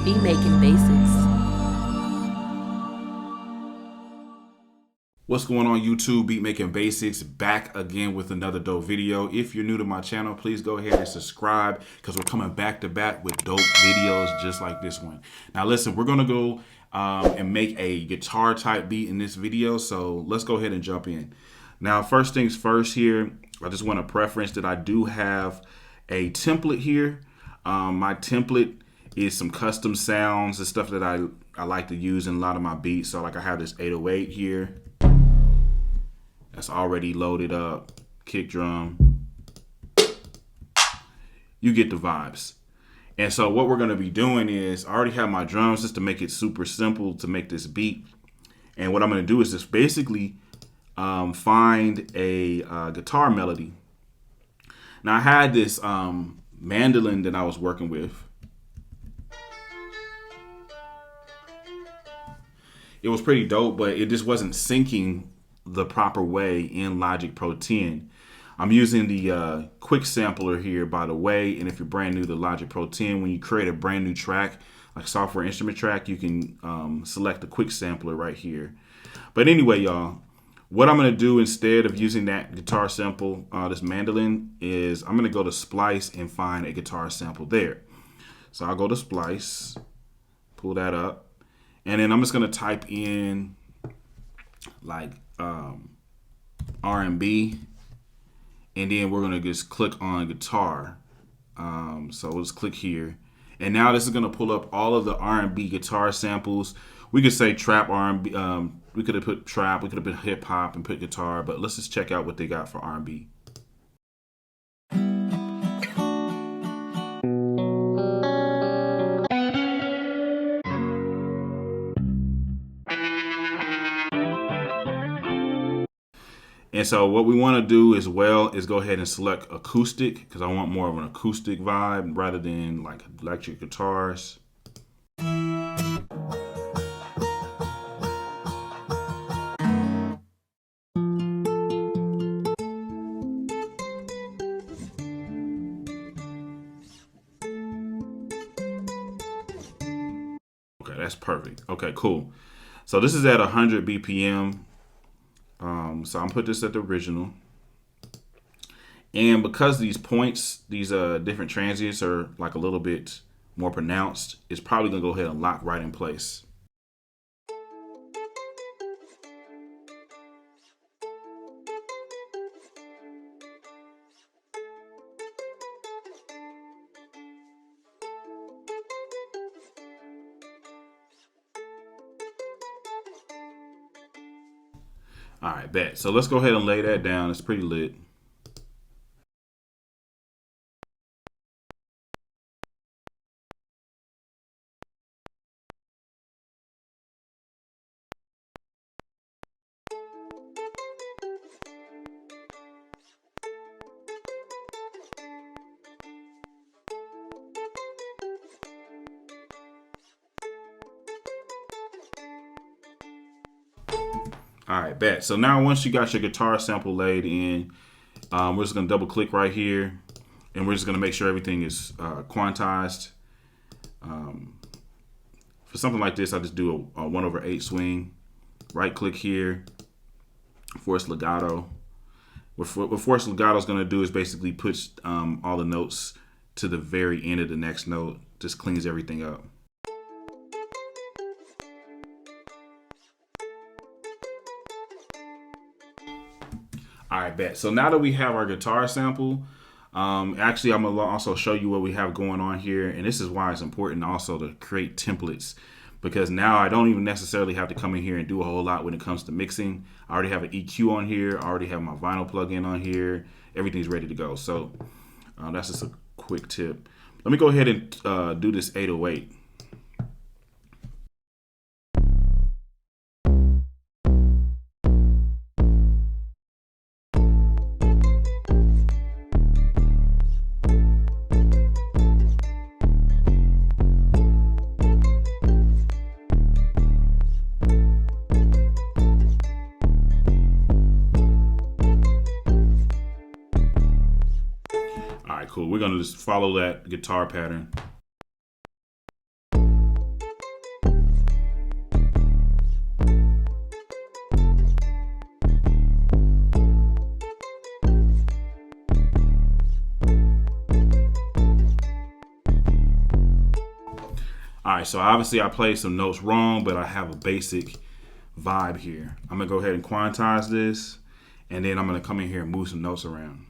Beat making basics. What's going on YouTube? Beat Making Basics back again with another dope video. If you're new to my channel, please go ahead and subscribe because we're coming back to back with dope videos just like this one. Now listen, we're gonna go and make a guitar type beat in this video, so let's go ahead and jump in. Now first things first here, I just want to preference that I do have a template here. My template is some custom sounds and stuff that I like to use in a lot of my beats. So like I have this 808 here. That's already loaded up, kick drum. You get the vibes. And so what we're gonna be doing is, I already have my drums just to make it super simple to make this beat. And what I'm gonna do is just basically find a guitar melody. Now I had this mandolin that I was working with. It was pretty dope, but it just wasn't syncing the proper way in Logic Pro 10. I'm using the quick sampler here, by the way, and if you're brand new to Logic Pro 10, when you create a brand new track, like software instrument track, you can select the quick sampler right here. But anyway, y'all, what I'm gonna do instead of using that guitar sample, this mandolin, is I'm gonna go to Splice and find a guitar sample there. So I'll go to Splice, pull that up, and then I'm just gonna type in like R&B, and then we're gonna just click on guitar. So we'll just click here, and now this is gonna pull up all of the R&B guitar samples. We could say trap R&B. We could have put trap. We could have put hip hop and put guitar. But let's just check out what they got for R&B. And so what we want to do as well is go ahead and select acoustic, because I want more of an acoustic vibe rather than like electric guitars. Okay, that's perfect. Okay, cool. So this is at 100 BPM. So I'm put this at the original. And because these points, these different transients are like a little bit more pronounced, it's probably gonna go ahead and lock right in place. All right, bet. So let's go ahead and lay that down. It's pretty lit. All right, bet. So now once you got your guitar sample laid in, we're just gonna double click right here, and we're just gonna make sure everything is quantized. For something like this, I just do a 1/8 swing. Right click here, force legato. What force legato is gonna do is basically push all the notes to the very end of the next note. Just cleans everything up. All right, bet. So now that we have our guitar sample, actually I'm gonna also show you what we have going on here. And this is why it's important also to create templates, because now I don't even necessarily have to come in here and do a whole lot when it comes to mixing. I already have an EQ on here. I already have my vinyl plugin on here. Everything's ready to go. So that's just a quick tip. Let me go ahead and do this 808. All right, cool. We're gonna just follow that guitar pattern. All right, so obviously I played some notes wrong, but I have a basic vibe here. I'm gonna go ahead and quantize this, and then I'm gonna come in here and move some notes around.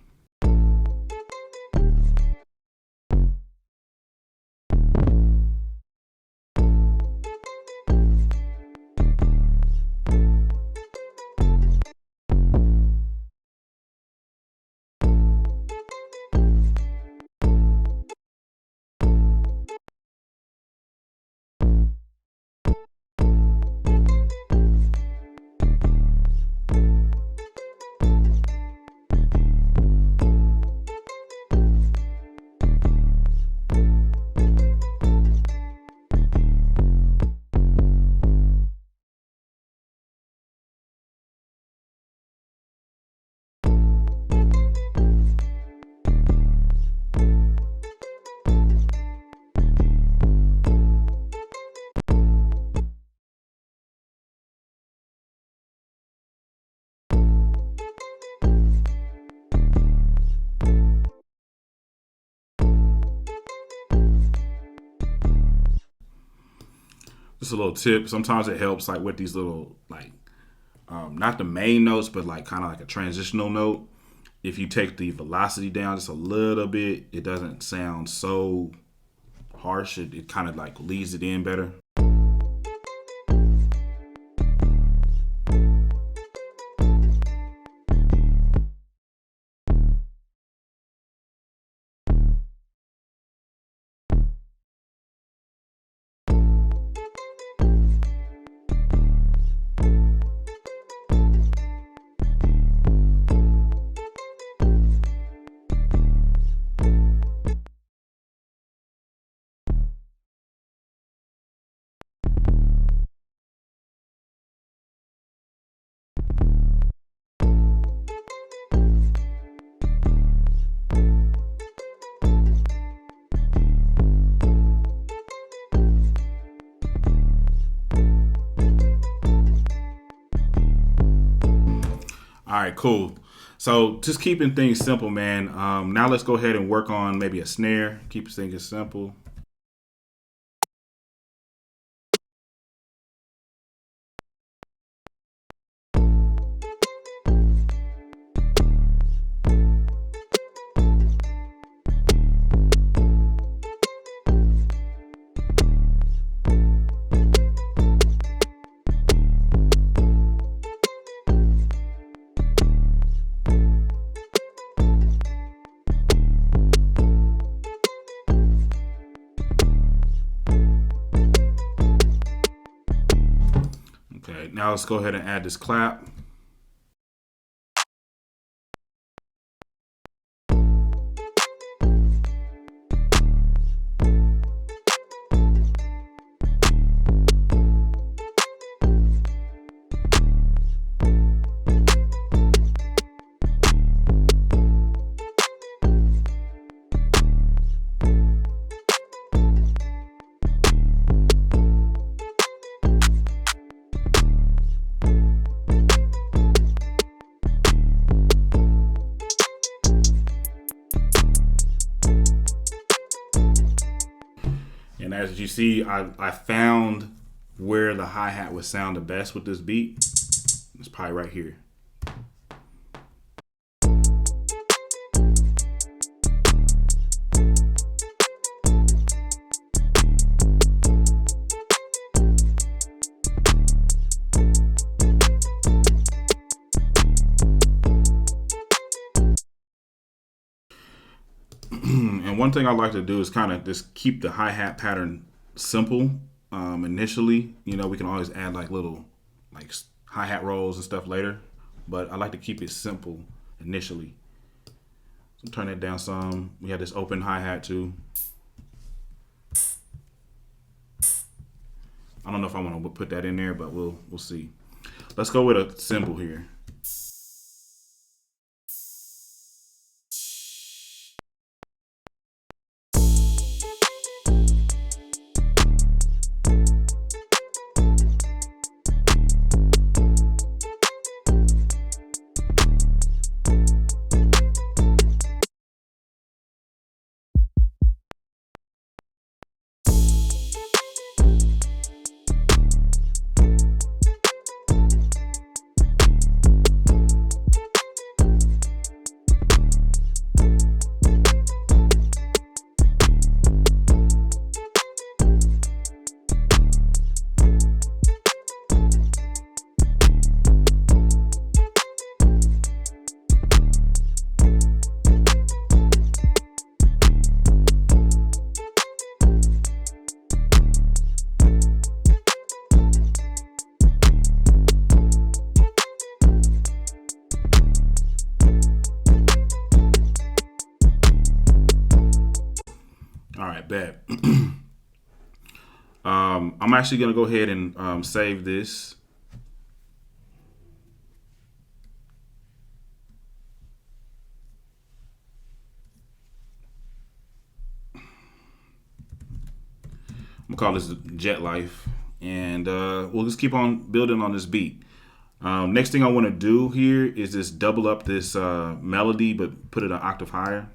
Just a little tip. Sometimes it helps, like with these little, like, not the main notes, but like kind of like a transitional note. If you take the velocity down just a little bit, it doesn't sound so harsh. It kind of like leads it in better. All right, cool. So just keeping things simple, man. Now let's go ahead and work on maybe a snare. Keep things simple. Okay, now let's go ahead and add this clap. And as you see, I found where the hi-hat would sound the best with this beat. It's probably right here. And one thing I like to do is kind of just keep the hi-hat pattern simple initially. You know, we can always add like little like hi-hat rolls and stuff later, but I like to keep it simple initially. So turn that down some. We have this open hi-hat too. I don't know if I want to put that in there, but we'll see. Let's go with a cymbal here. I'm actually going to go ahead and save this. I'm gonna call this Jet Life, and we'll just keep on building on this beat. Next thing I want to do here is just double up this melody, but put it an octave higher.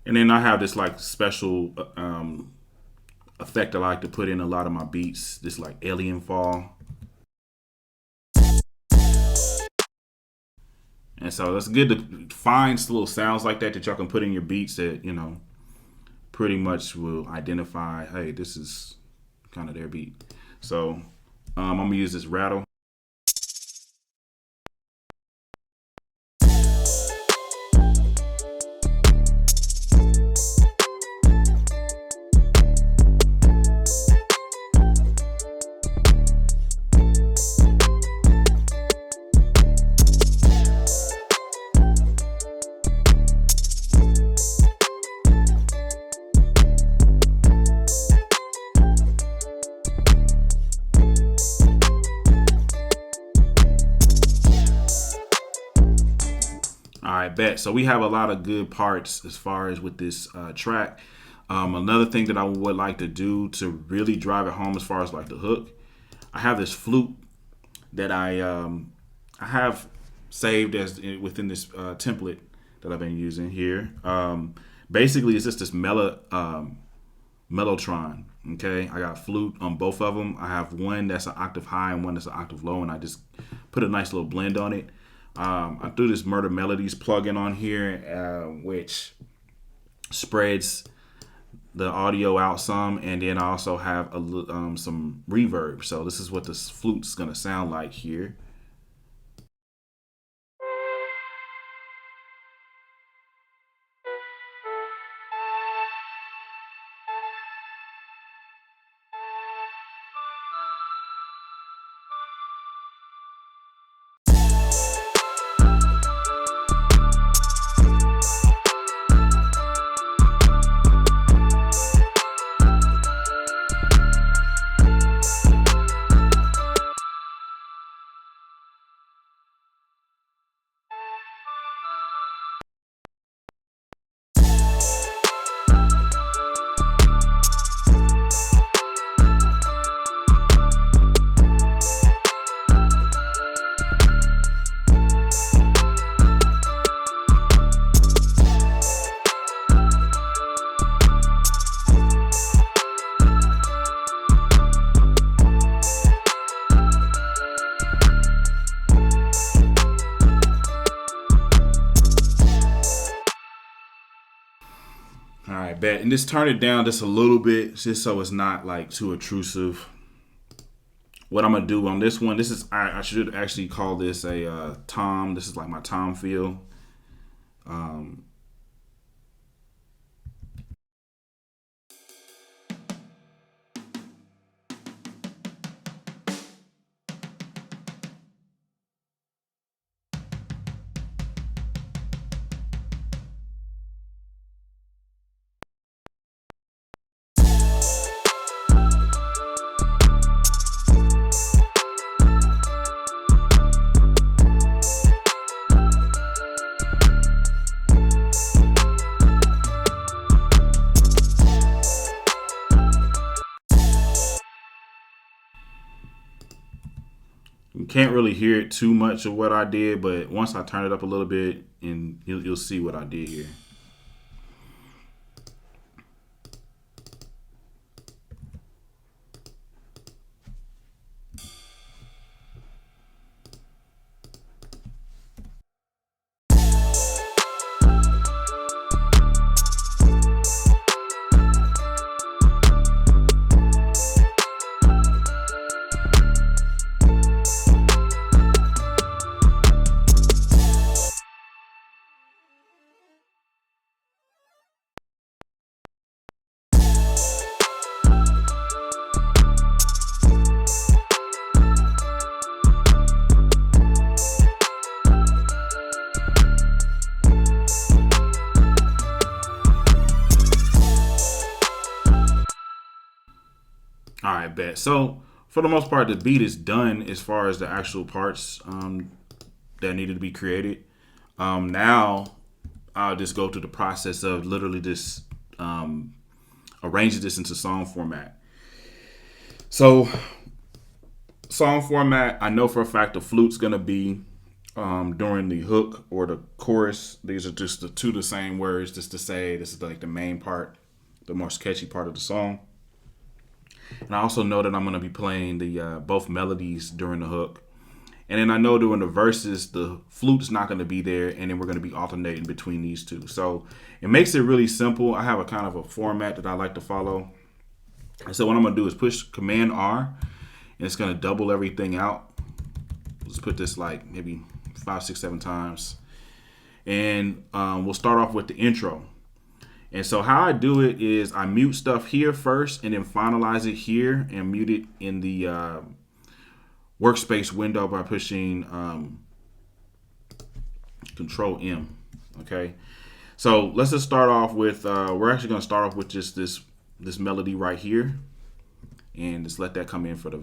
And then I have this like special effect I like to put in a lot of my beats, this like alien fall. And so it's good to find little sounds like that y'all can put in your beats that, you know, pretty much will identify, hey, this is kind of their beat. So I'm gonna use this rattle. All right, bet. So we have a lot of good parts as far as with this track. Another thing that I would like to do to really drive it home as far as like the hook, I have this flute that I have saved as within this template that I've been using here. Basically, it's just this mellotron. Okay, I got flute on both of them. I have one that's an octave high and one that's an octave low, and I just put a nice little blend on it. I threw this Murder Melodies plugin on here, which spreads the audio out some, and then I also have some reverb. So this is what this flute's gonna sound like here. All right, bet. And just turn it down just a little bit, just so it's not like too intrusive. What I'm gonna do on this one, this is I should actually call this a tom. This is like my tom feel. You can't really hear it too much of what I did, but once I turn it up a little bit, and you'll see what I did here. All right, bet. So for the most part, the beat is done as far as the actual parts that needed to be created. Now I'll just go through the process of literally just arranging this into song format. So song format, I know for a fact the flute's gonna be during the hook or the chorus. These are just the two the same words, just to say this is like the main part, the more sketchy part of the song. And I also know that I'm going to be playing the both melodies during the hook. And then I know during the verses, the flute's not going to be there, and then we're going to be alternating between these two. So it makes it really simple. I have a kind of a format that I like to follow. And so what I'm going to do is push Command R, and it's going to double everything out. Let's put this like maybe 5, 6, 7 times. And we'll start off with the intro. And so how I do it is I mute stuff here first and then finalize it here and mute it in the workspace window by pushing Control M. Okay. So let's just start off with, we're actually going to start off with just this melody right here. And just let that come in for the,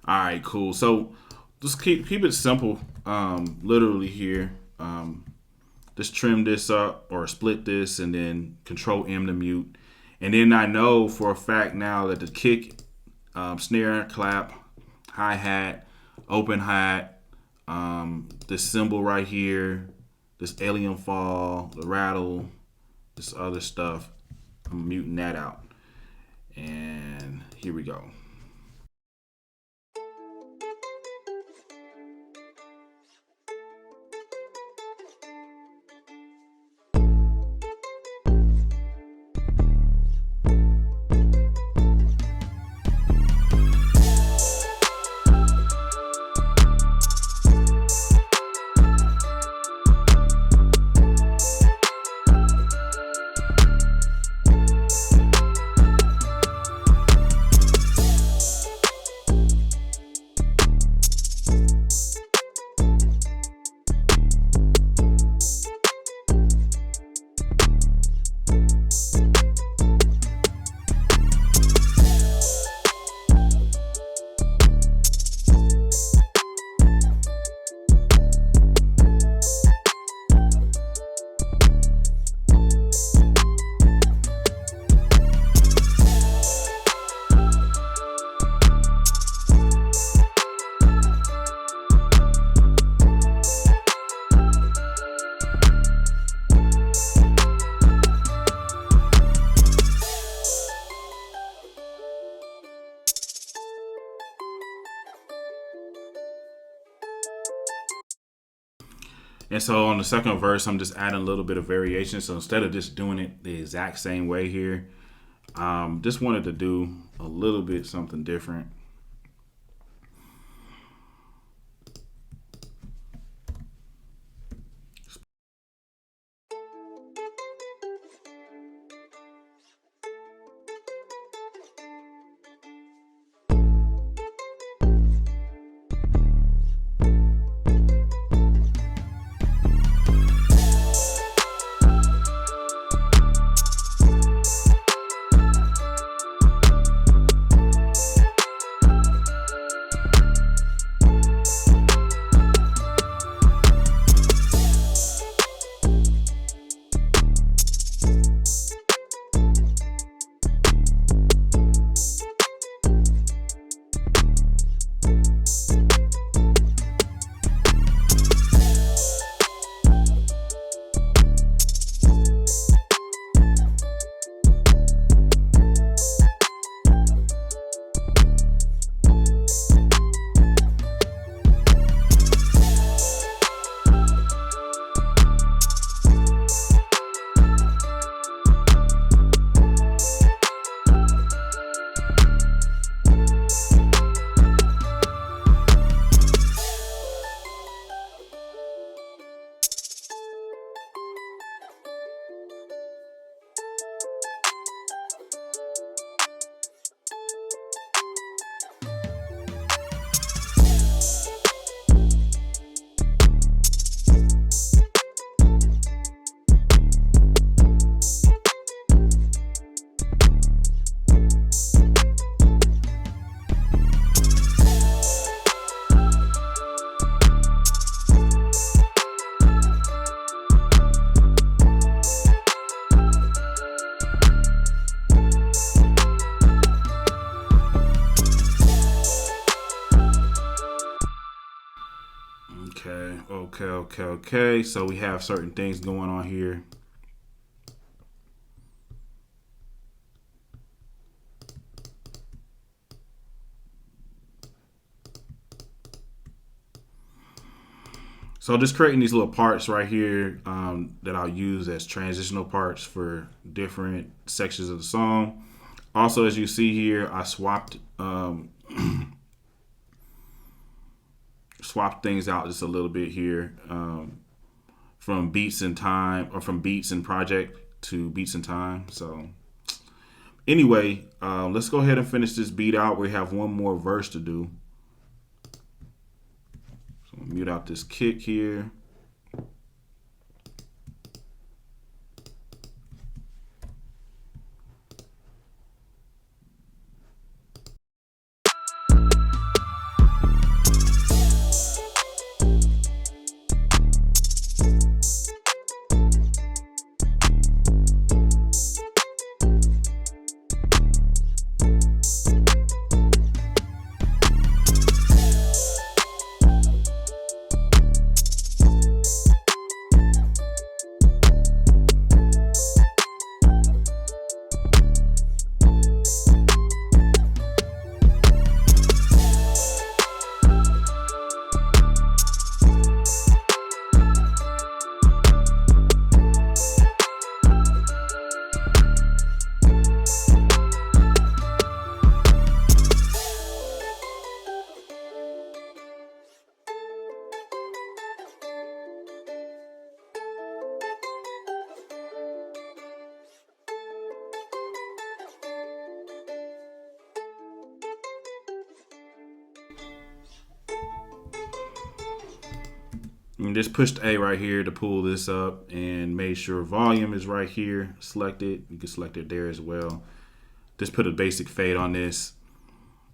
all right, cool. So just keep it simple. Literally here, just trim this up or split this, and then Control M to mute. And then I know for a fact now that the kick, snare, clap, hi-hat, open hat, this cymbal right here, this alien fall, the rattle, this other stuff, I'm muting that out. And here we go. And so on the second verse, I'm just adding a little bit of variation. So instead of just doing it the exact same way here, just wanted to do a little bit something different. Okay. So we have certain things going on here. So just creating these little parts right here that I'll use as transitional parts for different sections of the song. Also, as you see here, I swapped things out just a little bit here from beats and time, or from beats and project to beats and time. So anyway, let's go ahead and finish this beat out. We have one more verse to do. So I'll mute out this kick here. And just pushed A right here to pull this up, and made sure volume is right here selected. You can select it there as well. Just put a basic fade on this.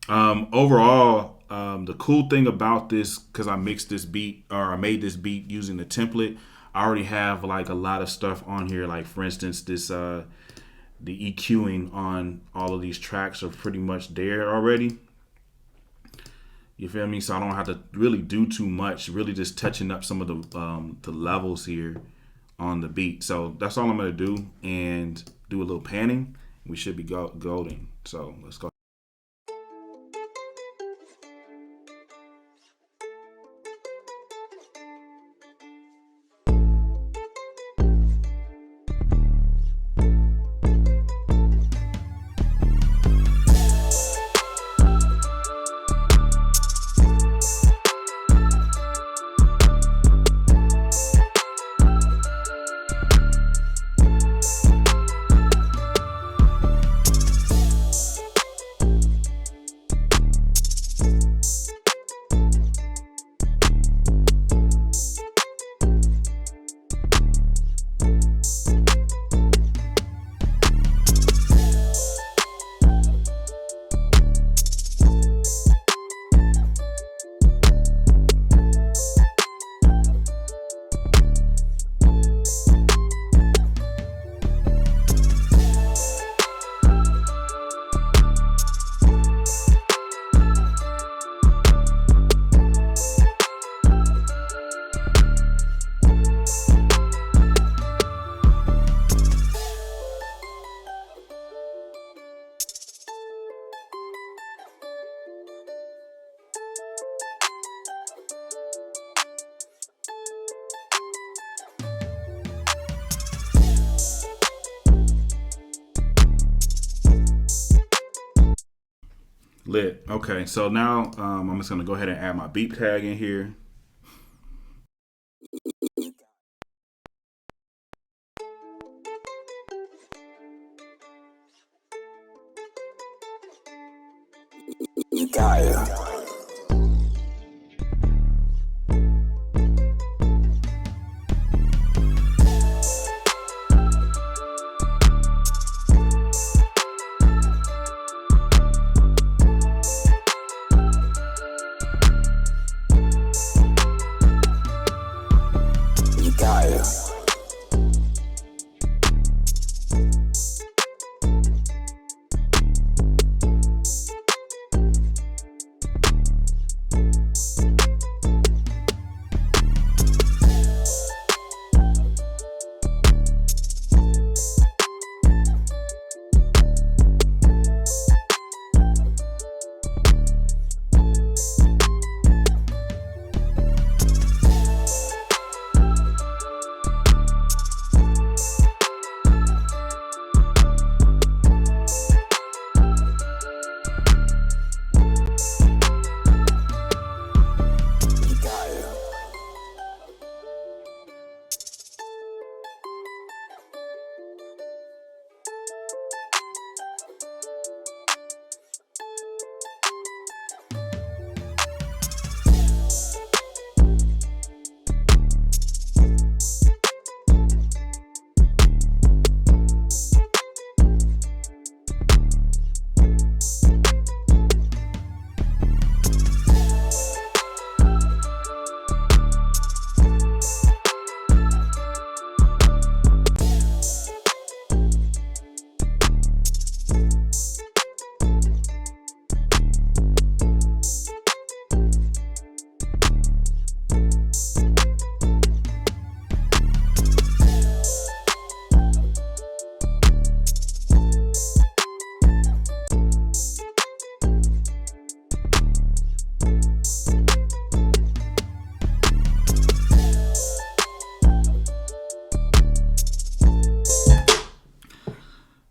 Overall, the cool thing about this, because I mixed this beat, or I made this beat using the template, I already have like a lot of stuff on here. Like for instance, this the EQing on all of these tracks are pretty much there already. You feel me? So I don't have to really do too much. Really just touching up some of the levels here on the beat. So that's all I'm gonna do, and do a little panning. We should be golden. So let's go. Lit. Okay, so now I'm just gonna go ahead and add my beep tag in here. You got it.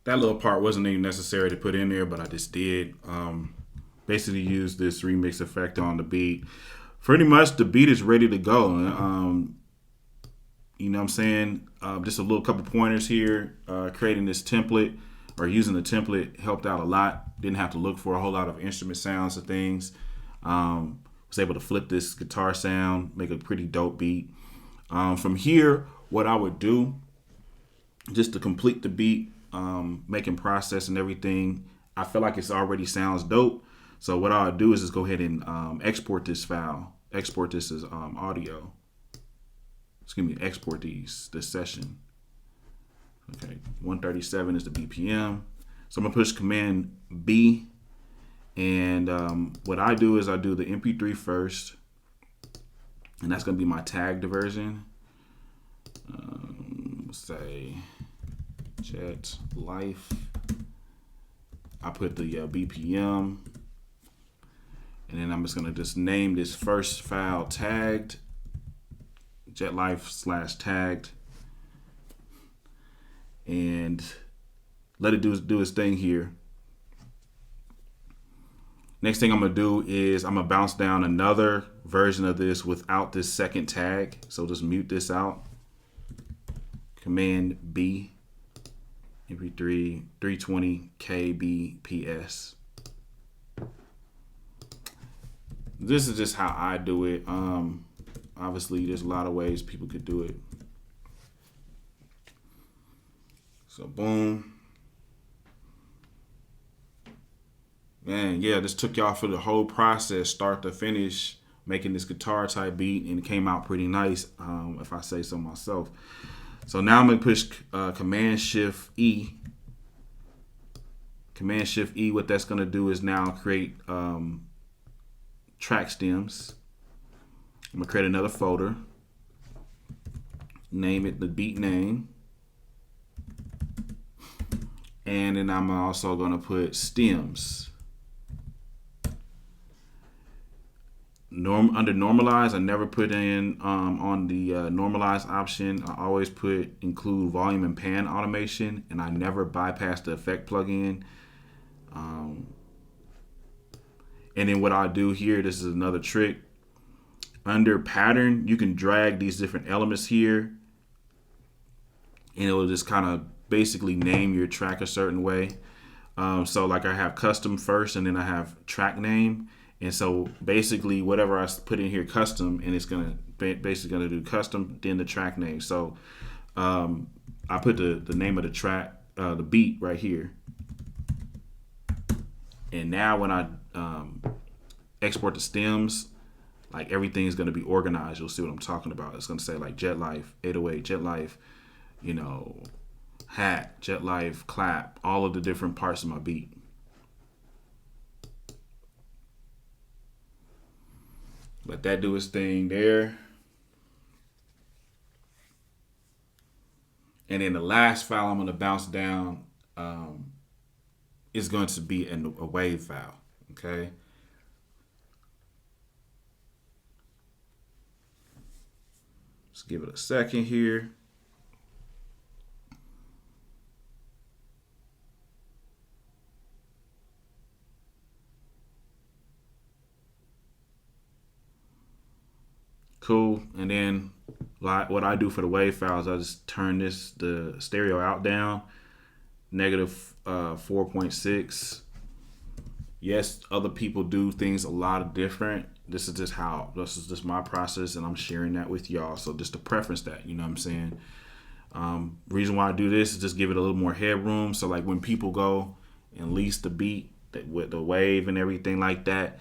that little part wasn't even necessary to put in there, but I just did. Basically use this remix effect on the beat. Pretty much the beat is ready to go. You know what I'm saying? Just a little couple pointers here. Creating this template or using the template helped out a lot. Didn't have to look for a whole lot of instrument sounds and things. Was able to flip this guitar sound, make a pretty dope beat. From here, what I would do, just to complete the beat, making process and everything, I feel like it's already sounds dope. So what I'll do is just go ahead and export this file. Export this as audio. Excuse me, export this session. Okay, 137 is the BPM. So I'm gonna push Command B, and what I do is I do the MP3 first, and that's gonna be my tagged version. Say Jet Life. I put the BPM, and then I'm just gonna name this first file tagged. Jet Life /tagged, and let it do its thing here. Next thing I'm gonna do is I'm gonna bounce down another version of this without this second tag. So just mute this out. Command B, MP3 320 kbps. This is just how I do it. Obviously, there's a lot of ways people could do it. So boom. Man, yeah, this took y'all for the whole process, start to finish, making this guitar type beat, and it came out pretty nice, if I say so myself. So now I'm gonna push Command Shift E. Command Shift E, what that's gonna do is now create track stems. I'm gonna create another folder. Name it the beat name. And then I'm also gonna put stems. Under normalize, I never put in on the normalize option. I always put include volume and pan automation, and I never bypass the effect plugin. And then what I do here, this is another trick. Under pattern, you can drag these different elements here, and it will just kind of basically name your track a certain way. So like I have custom first, and then I have track name. And so basically whatever I put in here custom, and it's gonna basically gonna do custom, then the track name. So I put the name of the track, the beat right here. And now when I export the stems, like everything is gonna be organized. You'll see what I'm talking about. It's gonna say like Jet Life, 808, Jet Life, you know, hat, Jet Life, clap, all of the different parts of my beat. Let that do its thing there. And then the last file I'm going to bounce down is going to be a wave file. Okay. Let's give it a second here. Cool. And then what I do for the wave files, I just turn the stereo out down, negative 4.6. Yes, other people do things a lot of different. This is just my process, and I'm sharing that with y'all. So just to preference that, you know what I'm saying? Reason why I do this is just give it a little more headroom. So like when people go and lease the beat with the wave and everything like that,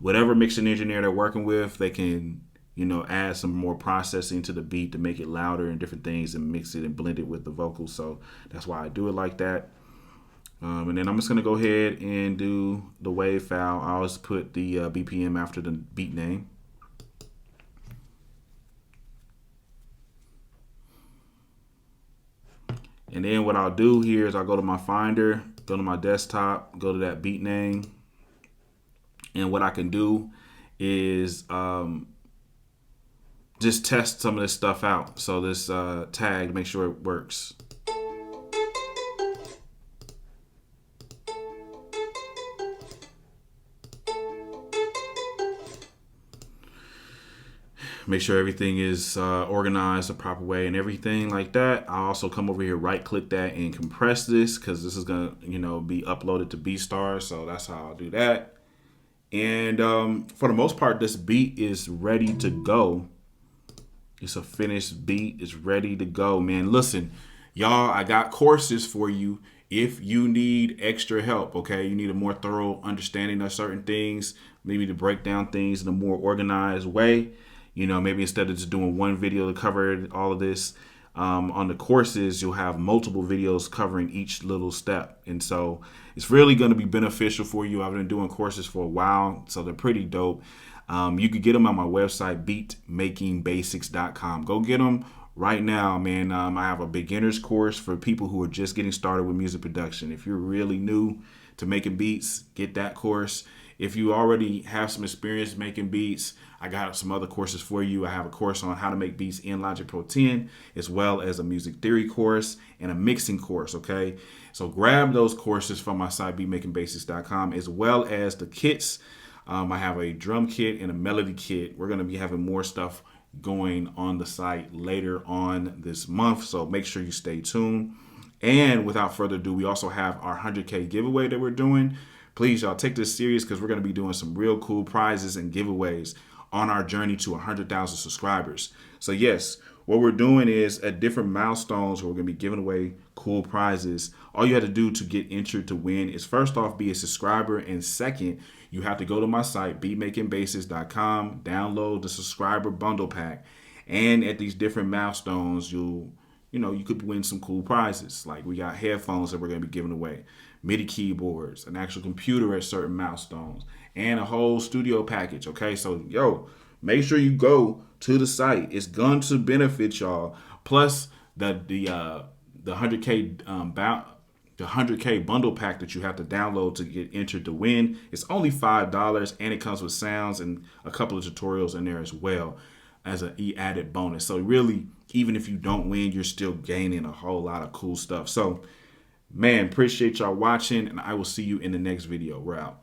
whatever mixing engineer they're working with, they can, you know, add some more processing to the beat to make it louder and different things and mix it and blend it with the vocals. So that's why I do it like that. And then I'm just going to go ahead and do the wave file. I always put the BPM after the beat name. And then what I'll do here is I'll go to my Finder, go to my desktop, go to that beat name. And what I can do is just test some of this stuff out. So this tag, make sure it works. make sure everything is organized the proper way and everything like that. I'll also come over here, right click that and compress this because this is gonna, be uploaded to BeatStars. So that's how I'll do that. And for the most part, this beat is ready to go. It's a finished beat. It's ready to go, man. Listen, y'all, I got courses for you if you need extra help, okay? You need a more thorough understanding of certain things, maybe to break down things in a more organized way. Maybe instead of just doing one video to cover all of this, on the courses, you'll have multiple videos covering each little step. And so it's really going to be beneficial for you. I've been doing courses for a while, so they're pretty dope. You can get them on my website, beatmakingbasics.com. Go get them right now, man. I have a beginner's course for people who are just getting started with music production. If you're really new to making beats, get that course. If you already have some experience making beats, I got some other courses for you. I have a course on how to make beats in Logic Pro 10, as well as a music theory course and a mixing course, okay? So grab those courses from my site, beatmakingbasics.com, as well as the kits. I have a drum kit and a melody kit. We're going to be having more stuff going on the site later on this month, so make sure you stay tuned. And without further ado, we also have our 100K giveaway that we're doing. Please, y'all, take this serious because we're going to be doing some real cool prizes and giveaways on our journey to 100,000 subscribers. So yes, what we're doing is at different milestones where we're going to be giving away cool prizes. All you have to do to get entered to win is first off, be a subscriber. And second, you have to go to my site, beatmakingbasics.com, download the subscriber bundle pack. And at these different milestones, you could win some cool prizes. Like we got headphones that we're going to be giving away, MIDI keyboards, an actual computer at certain milestones, and a whole studio package. Okay, so make sure you go to the site. It's going to benefit y'all. Plus the 100K the 100K bundle pack that you have to download to get entered to win. It's only $5, and it comes with sounds and a couple of tutorials in there as well as an added bonus. So really, even if you don't win, you're still gaining a whole lot of cool stuff. So, man, appreciate y'all watching, and I will see you in the next video. We're out.